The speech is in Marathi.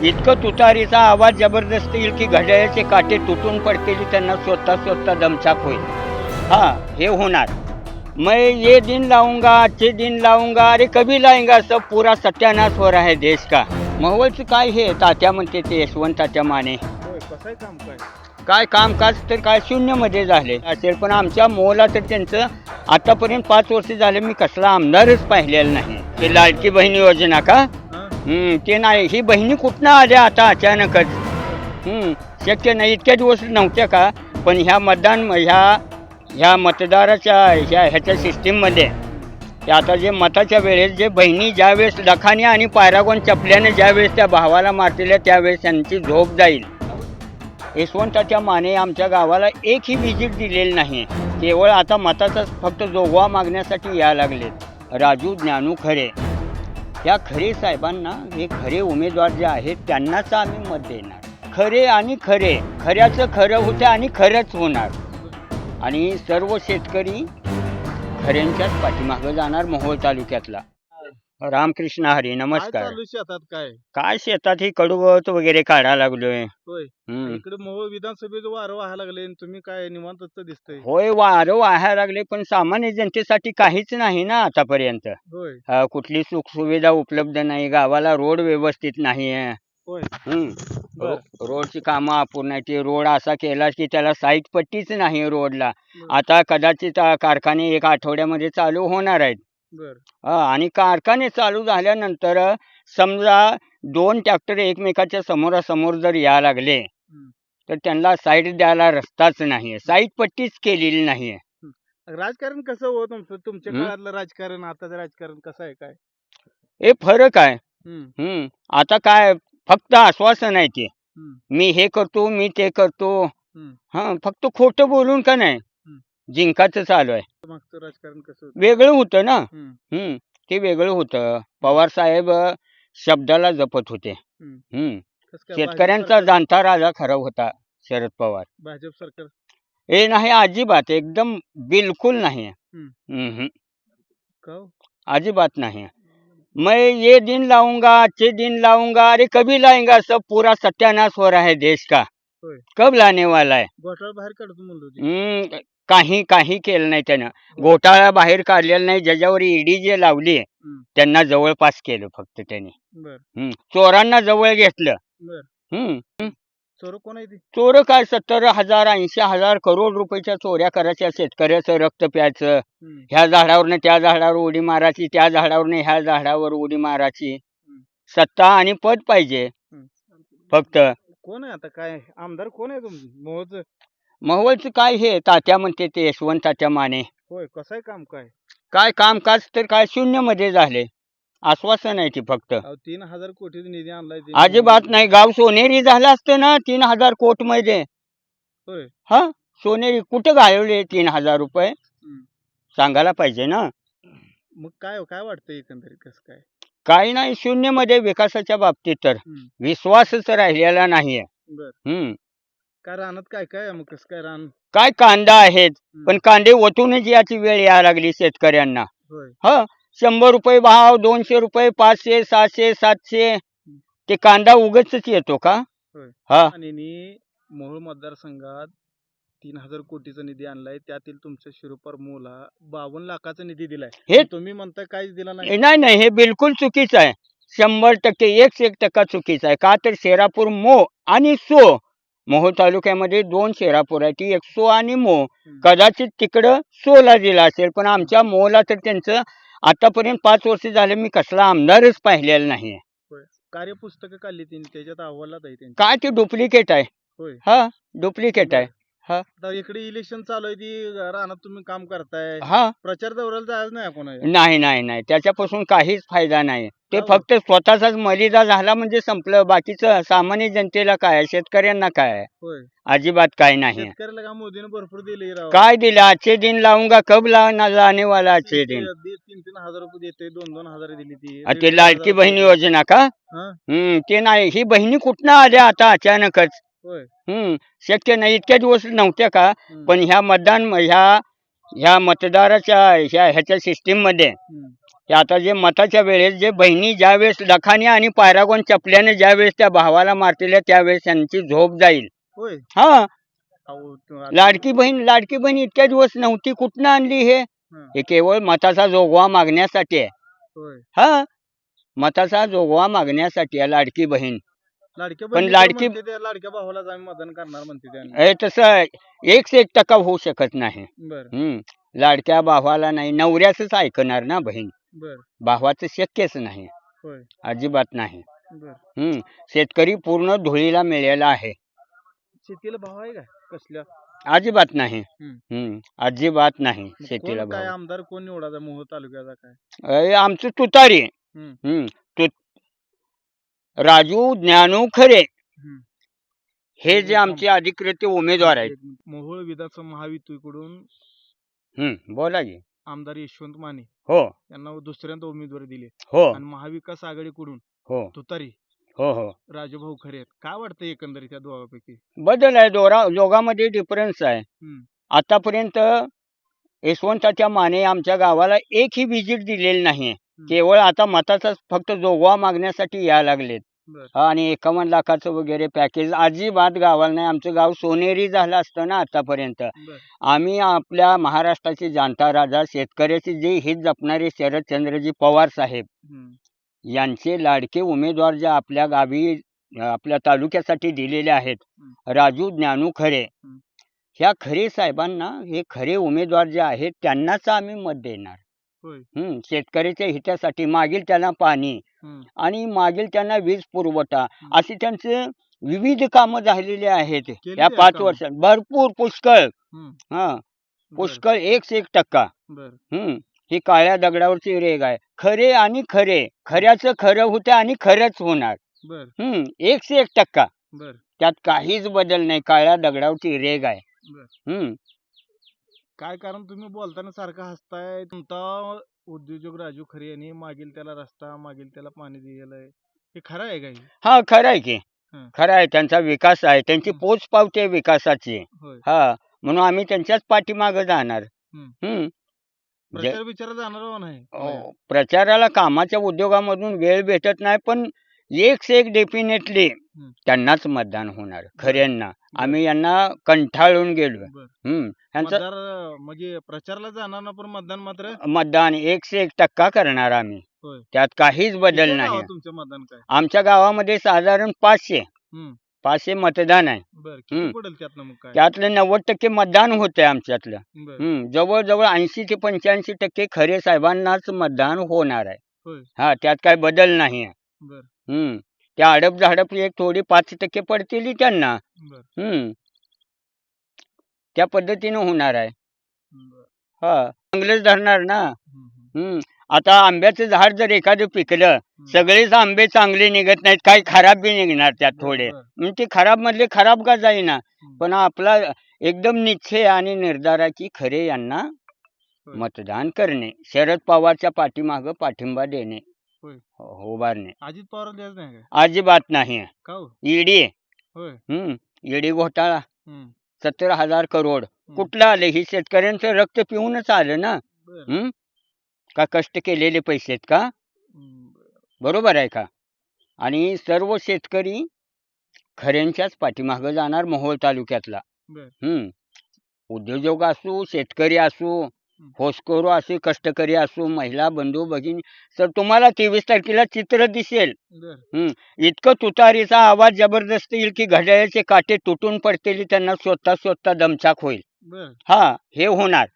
इतकं तुतारीचा आवाज जबरदस्त येईल की घड्याळाचे काटे तुटून पडतील, त्यांना स्वतः दमछाक होईल. हाँ हे होणार. मैं ये दिन लाऊंगा, अच्छे दिन लाऊंगा, अरे कभी लाएंगा, सब पूरा सत्यानाश हो रहा है देश का. महुवलचं काय हे तात्या म्हणते ते यशवंत तात्या माने, कसं आहे काम काय? काय कामकाज तर काय शून्यमध्ये झाले असेल, पण आमच्या मोहला तर त्यांचं आतापर्यंत 5 वर्ष झाले मी कसला आमदारच पाहिलेला नाही. ते लाडकी बहीण योजना का, ते नाही. ही बहिणी कुठनं आल्या आता अचानकच? शक्य नाही. इतक्या दिवस नव्हत्या का? पण ह्या मतदाराच्या ह्याच्या सिस्टीममध्ये आता जे मताच्या वेळेस जे बहिणी ज्यावेळेस लखानी आणि पायरागोन चपल्याने ज्यावेळेस त्या भावाला मारतील त्यावेळेस त्यांची झोप जाईल. यशवंताच्या माने आमच्या गावाला एकही व्हिजिट दिलेली नाही. केवळ आता मताचा फक्त जोगवा मागण्यासाठी यायला लागलेत. राजू ज्ञानू खरे, या खरे साहेबांना, हे खरे उमेदवार जे आहेत त्यांनाच आम्ही मत देणार. खरे आणि खरे, खऱ्याचं खरं होतं आणि खरंच होणार. आणि सर्व शेतकरी खऱ्यांच्याच पाठीमागं जाणार. मोहोळ तालुक्यातला. रामकृष्ण हरी, नमस्कार. चालू शेतात काय? काय शेतात ही कडूगवत वगैरे काढायला लागलोय. होय. इकडे मोहोळ विधानसभेचं वारं व्हायला लागले, तुम्ही काय निवांतच दिसतंय? होय, वारं व्हायला लागले, पण सामान्य जनतेसाठी काहीच नाही ना आतापर्यंत. होय. कुठली सुखसुविधा उपलब्ध नाही, गावाला रोड व्यवस्थित नाही आहे. होय. रोडची कामं अपूर्ण आहे. ते रोड असा केला की त्याला साईड पट्टीच नाही रोडला. आता कदाचित कारखाने 1 आठवड्यामध्ये चालू होणार आहेत. आणि कारखाने चालू झाल्यानंतर समजा 2 ट्रॅक्टर एकमेकाच्या समोरासमोर जर यायला लागले तर त्यांना साईड द्यायला रस्ताच नाहीये, साईड पट्टीच केलेली नाहीये. राजकारण कसं हो तुमचं? तुमच्या काळातलं राजकारण आताचं राजकारण कसं आहे काय? हे फरक आहे. आता काय फक्त आश्वासन आहे ते, मी हे करतो, मी ते करतो. फक्त खोटं बोलून का नाही जिंकाचं चालू आहे. मागचं राजकारण कसं होतं? वेगळं होतं ना. ते वेगळं होतं. पवार साहेब शब्दाला जपत होते. कसं काय? शेतकऱ्यांचा जाणता राजा खरा होता शरद पवार. भाजप सरकार हे नाही, अजिबात एकदम बिलकुल नाही. का? अजिबात नाही. मैं ये दिन लाऊंगा, अच्छे दिन लाऊंगा, अरे कभी लाएंगा, सब पूरा सत्यानाश हो रहा है देश का. कब लाने वाला है? घोटाळा बाहेर काढतो म्हणलो. काही केलं नाही त्यानं. घोटाळा बाहेर काढलेला नाही. ज्याच्यावर ईडी जे लावली त्यांना जवळपास केलं फक्त त्यांनी. चोरांना जवळ घेतलं. चोर कोण आहे ती? चोर काय 70,000 80,000 करोड रुपयाच्या चोऱ्या करायच्या, शेतकऱ्याचं रक्त प्यायचं, ह्या झाडावरनं त्या झाडावर उडी मारायची, त्या झाडावरनं ह्या झाडावर उडी मारायची. सत्ता आणि पद पाहिजे फक्त. कोण आहे आता? काय आमदार कोण आहे तुमचं? महुवलचं काय हे तात्या म्हणते ते यशवंत तात्या माने. होय. कसं आहे काम काय? काय कामकाज तर काय शून्यमध्ये झाले. आश्वासन आहे ती फक्त. 3,000 कोटीचा निधी आणलाय. अजिबात नाही. गाव सोनेरी झालं असतं ना 3,000 कोट मध्ये. होय. सोनेरी कुठं घालवले 3,000 रुपये सांगायला पाहिजे ना. मग काय काय वाटतं एकंदरीत कसं काय? काही नाही, शून्यमध्ये विकासाच्या बाबतीत तर विश्वासच राहिलेला नाहीये. काय रानात काय काय मग कसं काय रान? काय कांदा आहेत, पण कांदे ओतूनच याची वेळ यायला लागली शेतकऱ्यांना. 100 रुपये भाव, 200 रुपये, 500 600 700. ते कांदा उगच येतो का? आणि मोहोळ मतदारसंघात 3,000 कोटीचा निधी आणलाय. त्यातील तुमच्या शिरोपर मोला 52 लाखाचा निधी दिलाय. हे तुम्ही म्हणताय काहीच दिला नाही. नाही, हे बिलकुल चुकीचं आहे. 100% 101% चुकीचं आहे. का तर शेरापूर मो आणि सो, मोहोळ तालुक्यामध्ये 2 शेरापूर आहे, ती एक सो आणि मो. कदाचित तिकडं सोला दिला असेल, पण आमच्या मोला तर त्यांचं आतापर्यंत 5 वर्ष झाले मी कसला आमदारच पाहिलेला नाही. कार्यपुस्तकं काढली त्यांनी, त्याच्यात अहवालात आहे त्यांची. काय ते डुप्लिकेट आहे. डुप्लिकेट आहे. इकडे इलेक्शन चालू आहे, ती रानात तुम्ही काम करताय, प्रचार दौऱ्याला जायचं नाही कोणाला? नाही, त्याच्यापासून काहीच फायदा नाही. ते फक्त स्वतःचाच मलिदा झाला म्हणजे संपलं. बाकीचं सामान्य जनतेला काय, शेतकऱ्यांना काय, अजिबात काय नाही. शेतकऱ्याला का मोदीने भरपूर दिले? काय दिलं? अच्छे दिन लाऊंगा, कब लाने वाला अच्छे दिन. 3-3 हजार रुपये देते, 2-2 हजार दिली ती. ते लाडकी बहीण योजना का? ते नाही. ही बहिणी कुठनं आल्या आता अचानकच? शक्य नाही. इतक्या दिवस नव्हत्या का? पण ह्या ह्या मतदाराच्या ह्याच्या सिस्टीम मध्ये की आता जे मताच्या वेळेस जे बहिणी ज्यावेळेस लखानी आणि पायरागोन चपल्याने ज्यावेळेस त्या भावाला मारतील त्यावेळेस त्यांची झोप जाईल. होय. हा अहो, लाडकी बहीण इतक्या दिवस नव्हती, कुठनं आणली हे? हं. हे केवळ मताचा जोगवा मागण्यासाठी आहे. होय. हा मताचा जोगवा मागण्यासाठी आहे लाडकी बहीण. लाडक्या पण बहिणीला लाडकी म्हणते त्या लाडक्या भावालाच आम्ही मतदान करणार म्हणते त्यांनी. हे तसं 1% होऊ शकत नाही. बर लाडक्या भावाला नाही, नवऱ्याचंच ऐकणार ना बहीण. बर भावाचं शक्यच नाही, होय. अजिबात नाही. बर शेतकरी पूर्ण धुळीला मिळालेला आहे. शेतीला भाव आहे का कसल्या? अजिबात नाही. अजिबात नाही मग शेतीला कोण काय भाव. आमदार कोण निवडायचा मोहोळ तालुक्याचा काय? आमचं तुतारी हम्म. राजू ज्ञानू खरे हम्म. हे जे आमचे अधिकृत उमेदवार आहेत. मोहोळ विधानसभा महायुतीकडून बोला की. आमदार यशवंत माने हो यांना दुसऱ्यांदा उमेदवारी दिली हो आणि महाविकास आघाडीकडून हो तुतारी हो हो राजूभाऊ खरे आहेत. काय वाटतं एकंदरीत या दोघांपैकी? बदल आहे, दोघांमध्ये डिफरन्स आहे. आतापर्यंत यशवंताच्या माने आमच्या गावाला एकही व्हिजिट दिलेली नाही. केवळ आता मताचा फक्त जोगवा मागण्यासाठी यायला लागलेत. आणि 51 लाखाचं वगैरे पॅकेज अजिबात गावाला नाही. आमचं गाव सोनेरी झालं असतं ना आतापर्यंत. आम्ही आपल्या महाराष्ट्राचे जाणता राजा शेतकऱ्याचे जे हित जपणारे शरदचंद्रजी पवार साहेब यांचे लाडके उमेदवार जे आपल्या गावी आपल्या तालुक्यासाठी दिलेले आहेत, राजू ज्ञानू खरे, ह्या खरे साहेबांना, हे खरे उमेदवार जे आहेत त्यांनाच आम्ही मत देणार. शेतकऱ्याच्या हितासाठी मागील त्यांना पाणी आणि मागील त्यांना वीज पुरवठा अशी त्यांचे विविध कामं झालेली आहेत या 5 वर्षात. भरपूर पुष्कळ. पुष्कळ 1% ही काळ्या दगडावरची रेग आहे. खरे आणि खरे, खऱ्याचं खरं होतं आणि खरंच होणार. 1% त्यात काहीच बदल नाही. काळ्या दगडावरची रेग आहे. काय कारण तुम्ही बोलताना सारखं हसताय? तुमचा उद्योजक राजू खरे यांनी मागील त्याला रस्ता, मागील त्याला पाणी दिलेलं, हे खरं आहे का? हा खरं आहे की, खरं आहे. त्यांचा विकास आहे, त्यांची पोच पावते विकासाची. हा म्हणून आम्ही त्यांच्याच पाठीमागे जाणार. प्रचार जाणार नाही. प्रचाराला कामाच्या उद्योगामधून वेळ भेटत नाही, पण 1 डेफिनेटली त्यांनाच मतदान होणार. खऱ्यांना आम्ही यांना कंटाळून गेलो. म्हणजे प्रचाराला जाणार ना, पण मतदान मात्र मतदान 101% करणार आम्ही. त्यात काहीच बदल नाही. तुमचं मतदान काय? आमच्या गावामध्ये साधारण 500 मतदान आहे. त्यातलं 90% मतदान होतंय आमच्यातलं. जवळजवळ 80 ते 85% खरे साहेबांनाच मतदान होणार आहे. हा त्यात काय बदल नाही आहे. त्या अडप झाडप एक थोडी 5% पडतील त्यांना. त्या पद्धतीने होणार आहे. हा चांगलंच धरणार ना. आता आंब्याचं झाड जर एखादं पिकलं, सगळेच आंबे चांगले निघत नाहीत, काही खराब बी निघणार त्यात थोडे. ते खराब मधले खराब का जाईना, पण आपला एकदम निश्चय आणि निर्धार आहे की खरे यांना मतदान करणे, शरद पवारच्या पाठीमागं पाठिंबा देणे, उभारणे. अजित पवार द्यायचं नाही? अजिबात नाही. ईडी ईडी घोटाळा 70,000 करोड कुठलं आले? ही शेतकऱ्यांचं रक्त पिऊनच आलं ना. का कष्ट केलेले पैसे आहेत का? बरोबर आहे का? आणि सर्व शेतकरी खऱ्यांच्याच पाठीमागं जाणार मोहोळ तालुक्यातला. उद्योजक असू, शेतकरी असू, होसकोरो असू, कष्टकरी असू, महिला बंधू भगिनी, तर तुम्हाला 23 तारखेला चित्र दिसेल. इतकं तुतारीचा आवाज जबरदस्त येईल की घड्याळाचे काटे तुटून पडतील, त्यांना स्वतः दमछाक होईल. हा हे होणार.